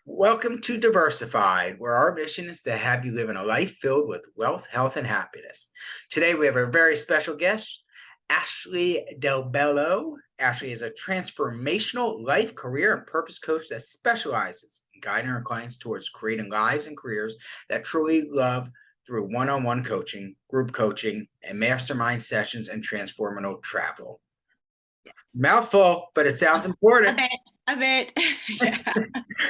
Welcome to Diversified, where our mission is to have you live in a life filled with wealth, health, and happiness. Today, we have a very special guest, Ashley DelBello. Ashley is a transformational life, career, and purpose coach that specializes in guiding her clients towards creating lives and careers that truly love through one-on-one coaching, and mastermind sessions and transformational travel. Mouthful, but it sounds A important. bit, a bit. Yeah.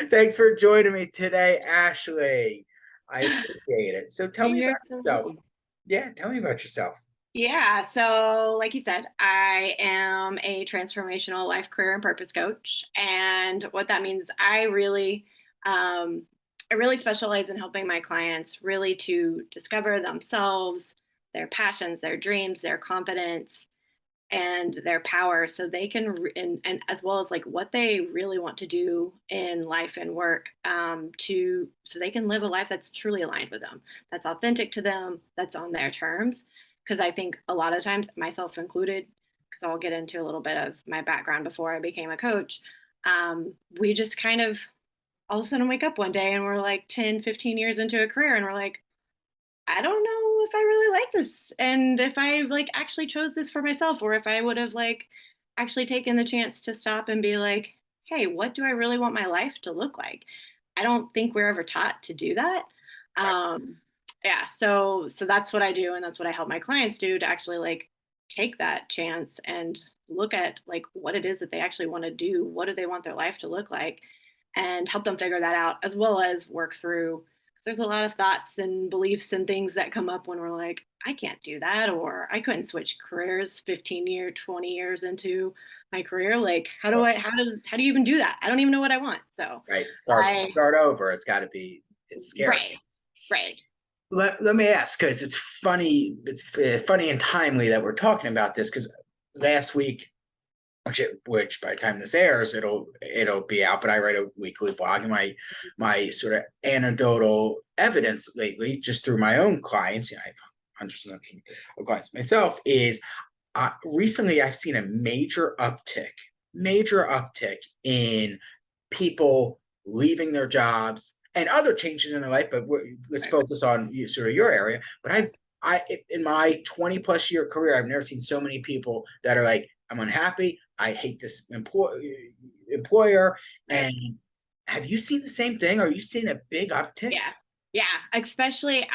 Thanks for joining me today, Ashley. I appreciate it. So tell me You're about so yourself. welcome. Yeah, tell me about yourself. Yeah. So, like you said, I am a transformational life, career, and purpose coach. And what that means, um, I really specialize in helping my clients really to discover themselves, their passions, their dreams, their confidence, and their power so they can and as well as like what they really want to do in life and work, to so they can live a life that's truly aligned with them, that's authentic to them, that's on their terms. Because I think a lot of times, myself included, because I'll get into a little bit of my background before I became a coach, we just kind of all of a sudden wake up one day and we're like 10, 15 years into a career and we're like, I don't know if I really like this and if I like actually chose this for myself, or if I would have like actually taken the chance to stop and be like, hey, what do I really want my life to look like? I don't think we're ever taught to do that. Right. Um, yeah, so that's what I do, and that's what I help my clients do, to actually like take that chance and look at like what it is that they actually want to do, what do they want their life to look like, and help them figure that out, as well as work through, there's a lot of thoughts and beliefs and things that come up when we're like, I can't do that, or I couldn't switch careers 15 years, 20 years into my career. Like, how do you even do that? I don't even know what I want. So Right. Start I, start over. It's scary. right, right. Let me ask, because it's funny, funny and timely that we're talking about this, because last week, which by the time this airs, it'll be out. But I write a weekly blog, and my sort of anecdotal evidence lately, just through my own clients, I have hundreds and hundreds of clients myself, is recently I've seen a major uptick in people leaving their jobs and other changes in their life. But let's Right. focus on sort of your area. But I, in my 20 plus year career, I've never seen so many people that are like, I'm unhappy. I hate this employer. Right. And have you seen the same thing? Are you seeing a big uptick? Yeah. Yeah. Especially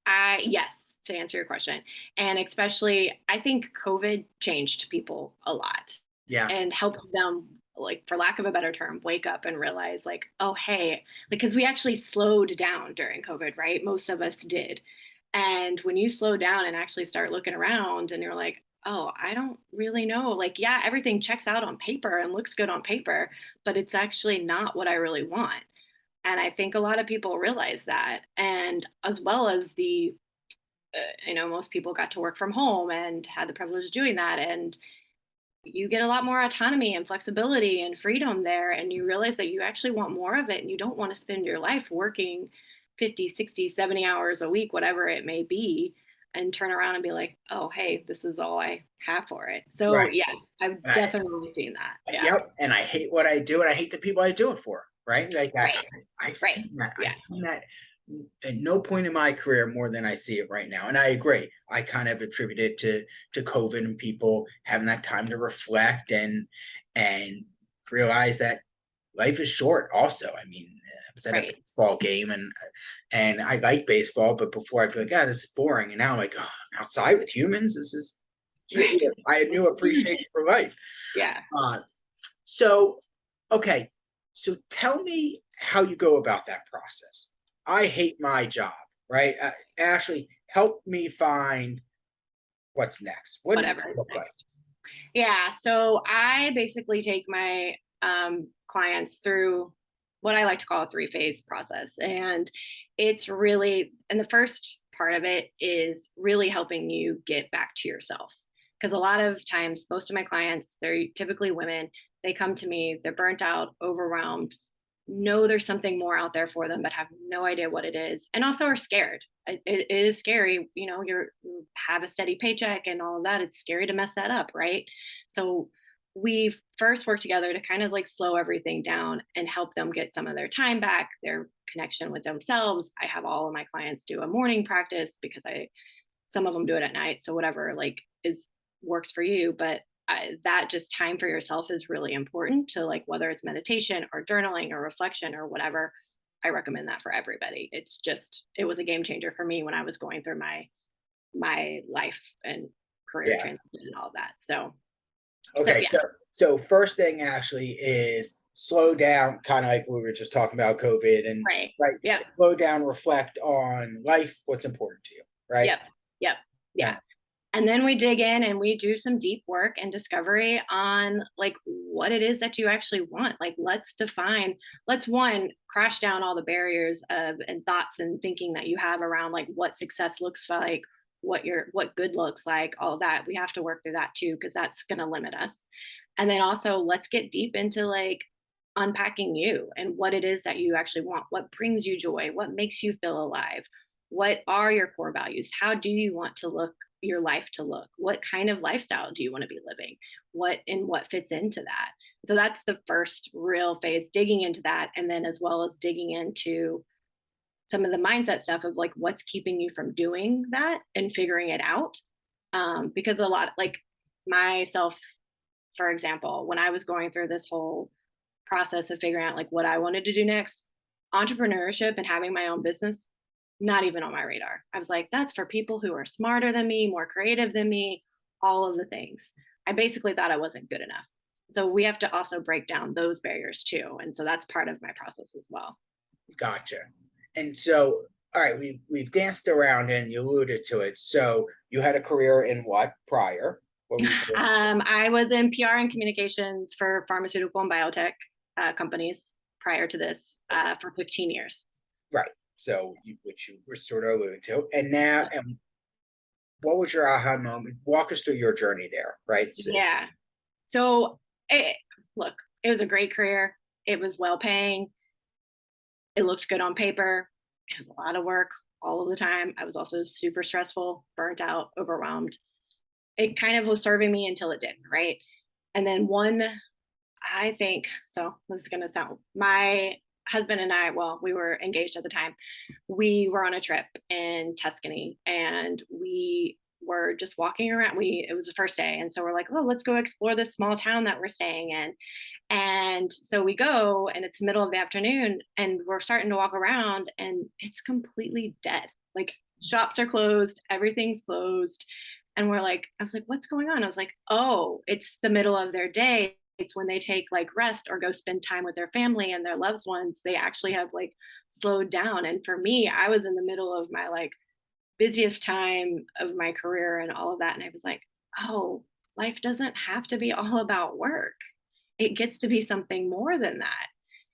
yes, to answer your question. And especially, I think COVID changed people a lot Yeah. and helped them, like, for lack of a better term, wake up and realize, like, oh, hey, because we actually slowed down during COVID, right? Most of us did. And when you slow down and actually start looking around and you're like, oh, I don't really know. Like, yeah, everything checks out on paper and looks good on paper, but it's actually not what I really want. And I think a lot of people realize that. And as well as most people got to work from home and had the privilege of doing that. And you get a lot more autonomy and flexibility and freedom there. And you realize that you actually want more of it. And you don't want to spend your life working 50, 60, 70 hours a week, whatever it may be, and turn around and be like, oh, hey, this is all I have for it. So, Right. yes, I've Right. definitely seen that. Yeah. Yep. And I hate what I do, and I hate the people I do it for. Right. Like Right. I've Right. seen that. Yeah. I've seen that at no point in my career more than I see it right now. And I agree. I kind of attribute it to COVID and people having that time to reflect and realize that life is short. Also, I mean, I was at a Right. baseball game, and I like baseball, but before I'd be like, this is boring. And now I'm like, oh, I'm outside with humans. This is, Right. I had new appreciation for life. Yeah. Uh, so, okay. So tell me how you go about that process. I hate my job, right? Ashley, help me find what's next. What does Whatever it is look like? next. Yeah, so I basically take my clients through what I like to call a three-phase process. And it's really, and the first part of it is really helping you get back to yourself. Because a lot of times, most of my clients, they're typically women, they come to me, they're burnt out, overwhelmed, know there's something more out there for them, but have no idea what it is, and also are scared. It is scary, you have a steady paycheck and all of that. It's scary to mess that up, right? So we first worked together to kind of like slow everything down and help them get some of their time back, their connection with themselves. I have all of my clients do a morning practice because some of them do it at night. So whatever like is works for you, but that just time for yourself is really important to like whether it's meditation or journaling or reflection or whatever. I recommend that for everybody. It was a game changer for me when I was going through my life and career Yeah. transition and all of that. So Okay. yeah, So first thing, Ashley, is slow down, kind of like we were just talking about COVID, and right. right, Yep. slow down, reflect on life, what's important to you, right? Yep. Yep. Yeah. Yeah. And then we dig in and we do some deep work and discovery on like what it is that you actually want. Like let's one crash down all the barriers of and thoughts and thinking that you have around like what success looks like, what good looks like, all that. We have to work through that too, because that's gonna limit us. And then also let's get deep into like unpacking you and what it is that you actually want, what brings you joy, what makes you feel alive, what are your core values, how do you want to look your life to look, what kind of lifestyle do you want to be living, what fits into that. So that's the first real phase, digging into that, and then as well as digging into some of the mindset stuff of like what's keeping you from doing that and figuring it out. Because a lot like myself, for example, when I was going through this whole process of figuring out like what I wanted to do next, entrepreneurship and having my own business, not even on my radar. I was like, that's for people who are smarter than me, more creative than me, all of the things. I basically thought I wasn't good enough. So we have to also break down those barriers too. And so that's part of my process as well. Gotcha. And so, all right, we've danced around and you alluded to it. So you had a career in what prior? What were you doing? I was in PR and communications for pharmaceutical and biotech companies prior to this for 15 years. Right. So which you were sort of alluding to, and now, and what was your aha moment? Walk us through your journey there, right? So, Yeah. So, it, look, it was a great career. It was well paying. It looked good on paper. It was a lot of work all of the time. I was also super stressful, burnt out, overwhelmed. It kind of was serving me until it didn't, right? And then I think, so this is going to sound, my husband and I, well, we were engaged at the time. We were on a trip in Tuscany and we were just walking around. It was the first day. And so we're like, oh, let's go explore this small town that we're staying in. And so we go and it's middle of the afternoon and we're starting to walk around and it's completely dead. Like shops are closed, everything's closed. And I was like, what's going on? I was like, oh, it's the middle of their day. It's when they take like rest or go spend time with their family and their loved ones. They actually have like slowed down. And for me, I was in the middle of my like busiest time of my career and all of that. And I was like, oh, life doesn't have to be all about work. It gets to be something more than that.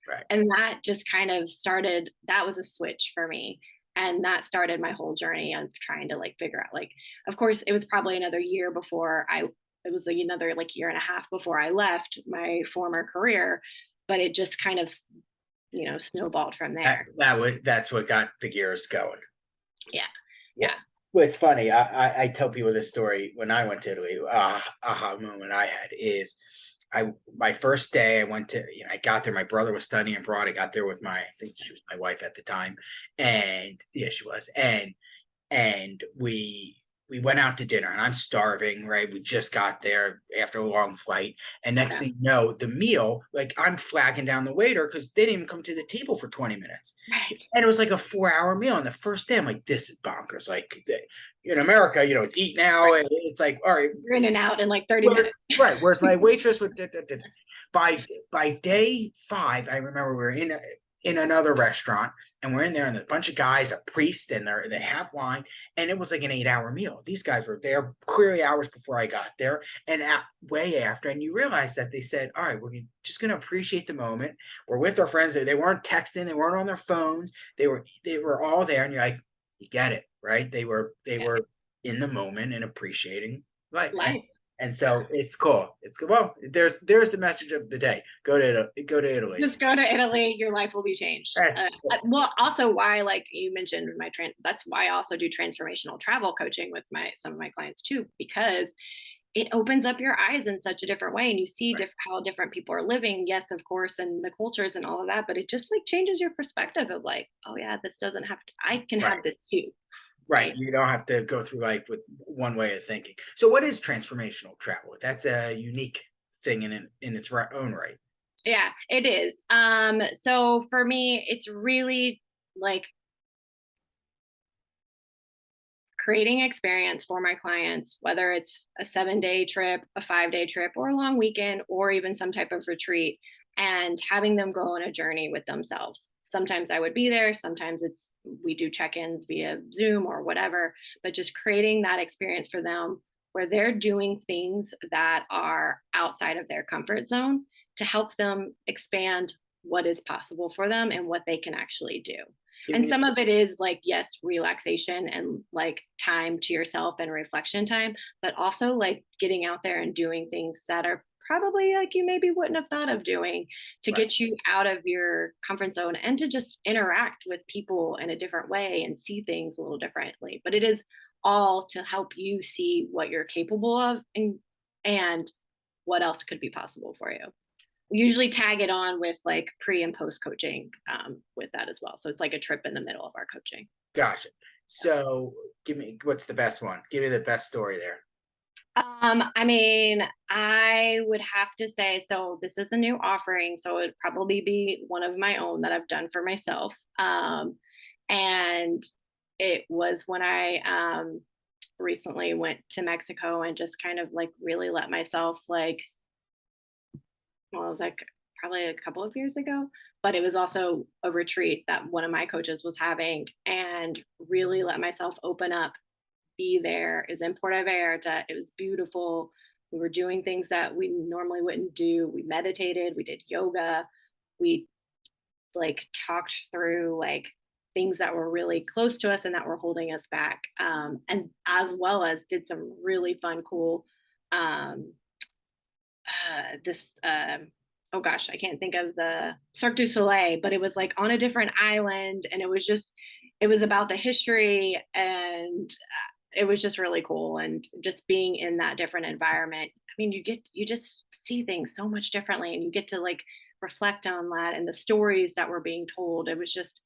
right. And that just kind of started, that was a switch for me. And that started my whole journey of trying to like figure out like, of course, it was probably another year before it was like another like year and a half before I left my former career, but it just kind of, snowballed from there. That's what got the gears going. Yeah. Well, Yeah. well, it's funny. I tell people this story when I went to Italy. Aha moment I had is my first day I went to, I got there. My brother was studying abroad. I got there with I think she was my wife at the time, and yeah, she was, and we went out to dinner, and I'm starving, right? We just got there after a long flight, and next Yeah. thing you know, the meal, like I'm flagging down the waiter because they didn't even come to the table for 20 minutes. Right. And it was like a 4-hour meal. And the first day, I'm like, this is bonkers. Like in America, it's eat now. Right. And it's like, all right, You're in and out in like 30 minutes. right. Where's my waitress with by day 5, I remember we were in another restaurant and we're in there and a bunch of guys, a priest, and they have wine, and it was like an 8-hour meal. These guys were there clearly hours before I got there and way after. And you realize that they said, all right, we're just going to appreciate the moment. We're with our friends. They weren't texting. They weren't on their phones. They were all there. And you're like, you get it, right? They were Yeah. in the moment and appreciating life. Life. And so it's cool. It's good. Well, there's the message of the day. Go to Italy. Just go to Italy, your life will be changed. That's Well, also why, like you mentioned, that's why I also do transformational travel coaching with some of my clients too, because it opens up your eyes in such a different way, and you see Right. how different people are living, yes, of course, and the cultures and all of that, but it just like changes your perspective of like, oh yeah, this doesn't have to, I can Right. have this too, Right. right? You don't have to go through life with one way of thinking. So what is transformational travel? That's a unique thing in its own right. Yeah, it is. So for me, it's really like creating experience for my clients, whether it's a 7-day trip, a 5-day trip, or a long weekend, or even some type of retreat, and having them go on a journey with themselves. Sometimes I would be there, sometimes it's we do check-ins via Zoom or whatever, but just creating that experience for them where they're doing things that are outside of their comfort zone to help them expand what is possible for them and what they can actually do. Give And me some of it is like, yes, relaxation and like time to yourself and reflection time, but also like getting out there and doing things that are probably like you maybe wouldn't have thought of doing to right. get you out of your comfort zone and to just interact with people in a different way and see things a little differently. But it is all to help you see what you're capable of and what else could be possible for you. We usually tag it on with like pre and post coaching with that as well. So it's like a trip in the middle of our coaching. Gotcha. So give me what's the best one? Give me the best story there. I mean, I would have to say, so this is a new offering, so it'd probably be one of my own that I've done for myself. And it was when I recently went to Mexico and just kind of like really let myself like, well, it was like probably a couple of years ago, but it was also a retreat that one of my coaches was having and really let myself open up, be there. Is in Puerto Vallarta. It was beautiful. We were doing things that we normally wouldn't do. We meditated, we did yoga, we like talked through like things that were really close to us and that were holding us back. And as well as did some really fun, cool um, this oh gosh, I can't think of the Cirque du Soleil, but it was like on a different island, and it was just it was about the history, and it was just really cool, and just being in that different environment. I mean, you just see things so much differently, and you get to like reflect on that and the stories that were being told. It was just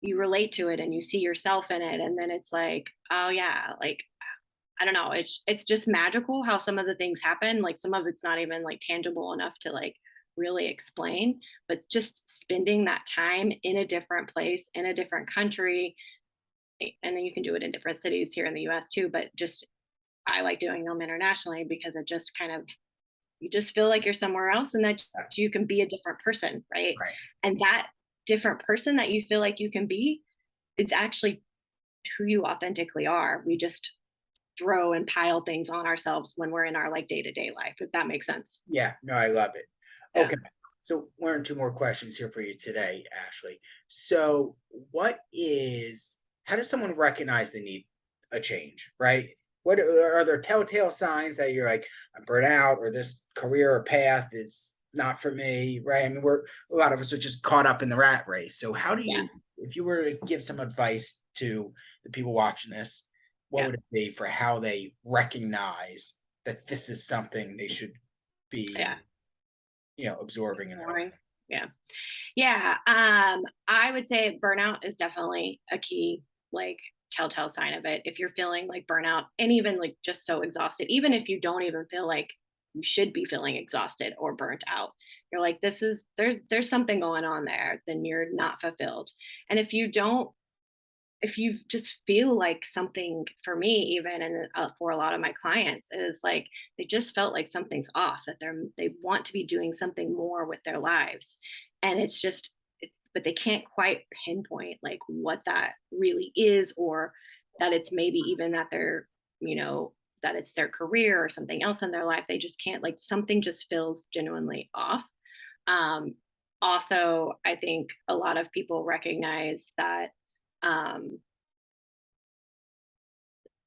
you relate to it and you see yourself in it, and then it's like, oh yeah, like I don't know, it's just magical how some of the things happen, like, some of it's not even, like, tangible enough to, like, really explain, but just spending that time in a different place, in a different country, and then you can do it in different cities here in the US too, but just I like doing them internationally because it just kind of you just feel like you're somewhere else and that Yeah, you can be a different person, right? right. And that different person that you feel like you can be, it's actually who you authentically are. We just throw and pile things on ourselves when we're in our like day-to-day life, if that makes sense. Yeah, no, I love it. Yeah. Okay. So learn two more questions here for you today, Ashley. So how does someone recognize they need a change, right? What are there telltale signs that you're like, I'm burnt out or this career or path is not for me, right? I mean, a lot of us are just caught up in the rat race. So how do Yeah. you, if you were to give some advice to the people watching this, what Yeah. would it be for how they recognize that this is something they should be, Yeah. absorbing in their life? Boring. Yeah. Yeah. I would say burnout is definitely a key, like, telltale sign of it. If you're feeling like burnout and even like just so exhausted, even if you don't even feel like you should be feeling exhausted or burnt out, you're like, this is there's something going on there, then you're not fulfilled. And if you just feel like something for me even and for a lot of my clients is like they just felt like something's off, that they want to be doing something more with their lives, and it's just but they can't quite pinpoint like what that really is, or that it's maybe even that they're you know that it's their career or something else in their life. They just can't, like, something just feels genuinely off. um Also, I think a lot of people recognize that um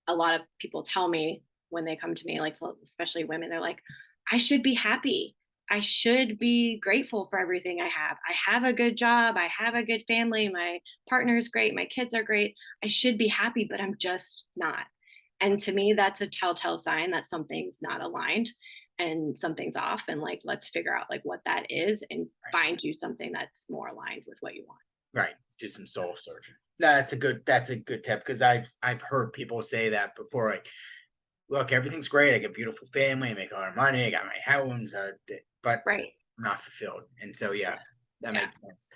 a lot of people tell me when they come to me, like, well, especially women, they're like, I should be happy. I should be grateful for everything I have. I have a good job. I have a good family. My partner is great. My kids are great. I should be happy, but I'm just not. And to me, that's a telltale sign that something's not aligned and something's off. And like, let's figure out like what that is and Right. find you something that's more aligned with what you want. Right. Do some soul searching. No, that's a good tip because I've heard people say that before. Like, look, everything's great. I got a beautiful family. I make a lot of money. I got my house, but Right. I'm not fulfilled. And so, yeah, Yeah. that Yeah. makes sense.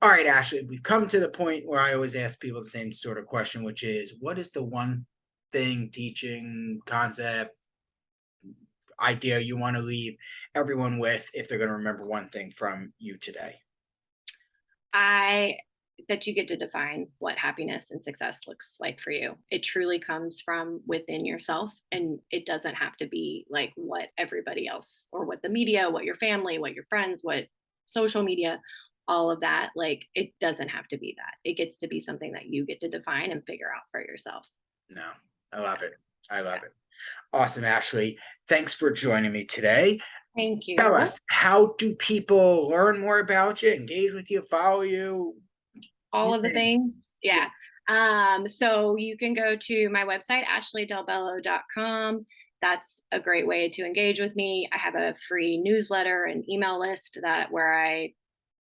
All right, Ashley, we've come to the point where I always ask people the same sort of question, which is, what is the one thing, teaching, concept, idea you want to leave everyone with if they're going to remember one thing from you today? I that you get to define what happiness and success looks like for you. It truly comes from within yourself and it doesn't have to be like what everybody else or what the media, what your family, what your friends, what social media, all of that. Like it doesn't have to be that. It gets to be something that you get to define and figure out for yourself. No, I love Yeah. it. I Yeah. love it. Awesome, Ashley. Thanks for joining me today. Thank Tell you. us, how do people learn more about you, engage with you, follow you? All You of the name things. it. Yeah. So you can go to my website, ashleydelbello.com. That's a great way to engage with me. I have a free newsletter and email list that where I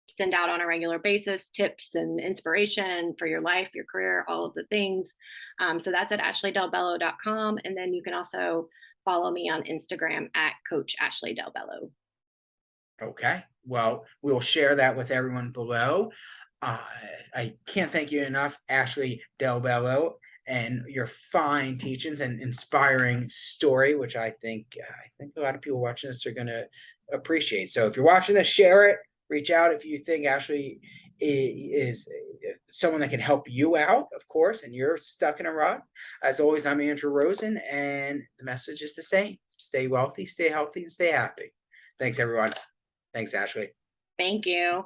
send out on a regular basis tips and inspiration for your life, your career, all of the things. So that's at ashleydelbello.com. And then you can also follow me on Instagram at Coach Ashley DelBello. Okay. Well, we'll share that with everyone below. Uh, I can't thank you enough, Ashley DelBello, and your fine teachings and inspiring story, which I think a lot of people watching this are going to appreciate. So if you're watching this, share it. Reach out if you think Ashley is someone that can help you out, of course, and you're stuck in a rut. As always, I'm Andrew Rosen, and the message is the same: stay wealthy, stay healthy, and stay happy. Thanks, everyone. Thanks, Ashley. Thank you.